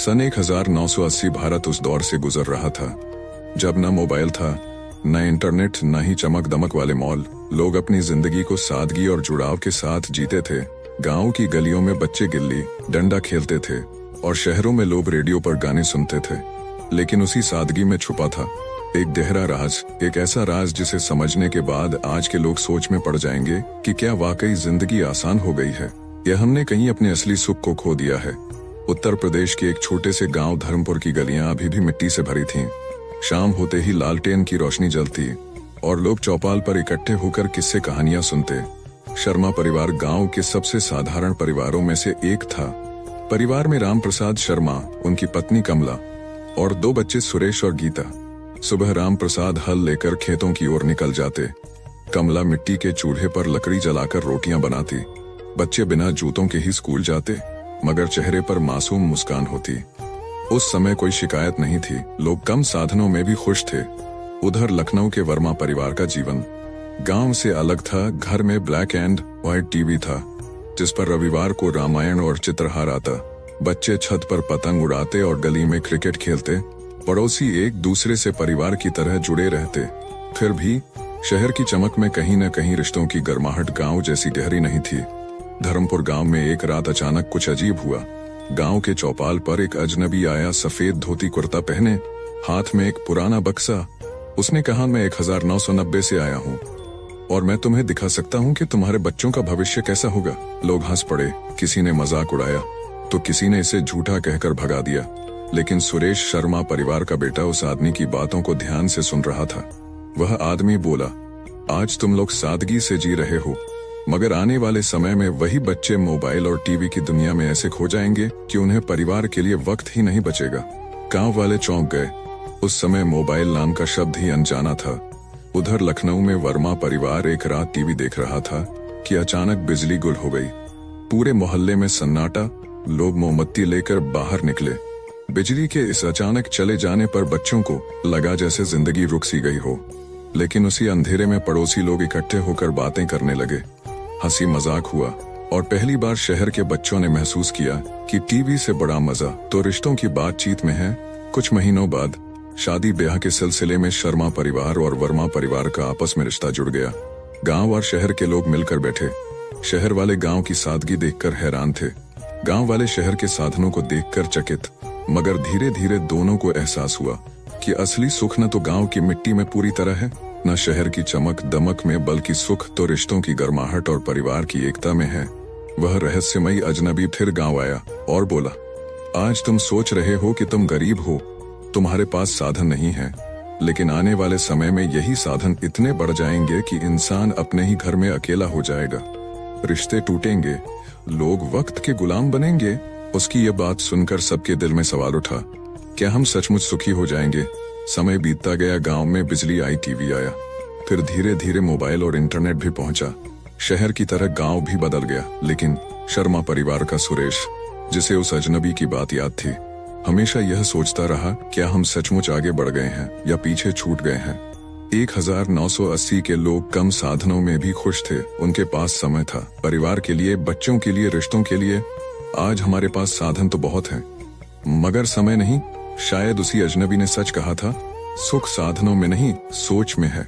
सन 1980 भारत उस दौर से गुजर रहा था जब न मोबाइल था, न इंटरनेट, न ही चमक दमक वाले मॉल। लोग अपनी जिंदगी को सादगी और जुड़ाव के साथ जीते थे। गांव की गलियों में बच्चे गिल्ली डंडा खेलते थे और शहरों में लोग रेडियो पर गाने सुनते थे। लेकिन उसी सादगी में छुपा था एक गहरा राज, एक ऐसा राज जिसे समझने के बाद आज के लोग सोच में पड़ जाएंगे कि क्या वाकई जिंदगी आसान हो गई है या हमने कहीं अपने असली सुख को खो दिया है। उत्तर प्रदेश के एक छोटे से गांव धर्मपुर की गलियां अभी भी मिट्टी से भरी थीं। शाम होते ही लालटेन की रोशनी जलती और लोग चौपाल पर इकट्ठे होकर किस्से कहानियां सुनते। शर्मा परिवार गांव के सबसे साधारण परिवारों में से एक था। परिवार में राम प्रसाद शर्मा, उनकी पत्नी कमला और 2 बच्चे सुरेश और गीता। सुबह राम प्रसाद हल लेकर खेतों की ओर निकल जाते। कमला मिट्टी के चूल्हे पर लकड़ी जलाकर रोटियां बनाती। बच्चे बिना जूतों के ही स्कूल जाते, मगर चेहरे पर मासूम मुस्कान होती। उस समय कोई शिकायत नहीं थी, लोग कम साधनों में भी खुश थे। उधर लखनऊ के वर्मा परिवार का जीवन गांव से अलग था। घर में ब्लैक एंड व्हाइट टीवी था जिस पर रविवार को रामायण और चित्रहार आता। बच्चे छत पर पतंग उड़ाते और गली में क्रिकेट खेलते। पड़ोसी एक दूसरे से परिवार की तरह जुड़े रहते। फिर भी शहर की चमक में कहीं न कहीं रिश्तों की गर्माहट गांव जैसी गहरी नहीं थी। धर्मपुर गांव में एक रात अचानक कुछ अजीब हुआ। गांव के चौपाल पर एक अजनबी आया, सफेद धोती कुर्ता पहने, हाथ में एक पुराना बक्सा। उसने कहा, मैं 1990 से आया हूँ और मैं तुम्हें दिखा सकता हूँ कि तुम्हारे बच्चों का भविष्य कैसा होगा। लोग हंस पड़े, किसी ने मजाक उड़ाया तो किसी ने इसे झूठा कहकर भगा दिया। लेकिन सुरेश शर्मा परिवार का बेटा उस आदमी की बातों को ध्यान से सुन रहा था। वह आदमी बोला, आज तुम लोग सादगी से जी रहे हो, मगर आने वाले समय में वही बच्चे मोबाइल और टीवी की दुनिया में ऐसे खो जाएंगे कि उन्हें परिवार के लिए वक्त ही नहीं बचेगा। गांव वाले चौंक गए। उस समय मोबाइल नाम का शब्द ही अनजाना था। उधर लखनऊ में वर्मा परिवार एक रात टीवी देख रहा था कि अचानक बिजली गुल हो गई। पूरे मोहल्ले में सन्नाटा। लोग मोमबत्ती लेकर बाहर निकले। बिजली के इस अचानक चले जाने पर बच्चों को लगा जैसे जिंदगी रुक सी गई हो। लेकिन उसी अंधेरे में पड़ोसी लोग इकट्ठे होकर बातें करने लगे। हंसी मजाक हुआ और पहली बार शहर के बच्चों ने महसूस किया कि टीवी से बड़ा मजा तो रिश्तों की बातचीत में है। कुछ महीनों बाद शादी ब्याह के सिलसिले में शर्मा परिवार और वर्मा परिवार का आपस में रिश्ता जुड़ गया। गांव और शहर के लोग मिलकर बैठे। शहर वाले गांव की सादगी देखकर हैरान थे, गांव वाले शहर के साधनों को देखकर चकित। मगर धीरे धीरे दोनों को एहसास हुआ कि असली सुख न तो गांव की मिट्टी में पूरी तरह है, न शहर की चमक दमक में, बल्कि सुख तो रिश्तों की गर्माहट और परिवार की एकता में है। वह रहस्यमयी अजनबी फिर गांव आया और बोला, आज तुम सोच रहे हो कि तुम गरीब हो, तुम्हारे पास साधन नहीं है, लेकिन आने वाले समय में यही साधन इतने बढ़ जाएंगे कि इंसान अपने ही घर में अकेला हो जाएगा। रिश्ते टूटेंगे, लोग वक्त के गुलाम बनेंगे। उसकी ये बात सुनकर सबके दिल में सवाल उठा, क्या हम सचमुच सुखी हो जाएंगे? समय बीतता गया, गांव में बिजली आई, टीवी आया, फिर धीरे धीरे मोबाइल और इंटरनेट भी पहुंचा। शहर की तरह गांव भी बदल गया। लेकिन शर्मा परिवार का सुरेश, जिसे उस अजनबी की बात याद थी, हमेशा यह सोचता रहा, क्या हम सचमुच आगे बढ़ गए हैं या पीछे छूट गए हैं। 1980 के लोग कम साधनों में भी खुश थे। उनके पास समय था, परिवार के लिए, बच्चों के लिए, रिश्तों के लिए। आज हमारे पास साधन तो बहुत हैं, मगर समय नहीं। शायद उसी अजनबी ने सच कहा था, सुख साधनों में नहीं, सोच में है।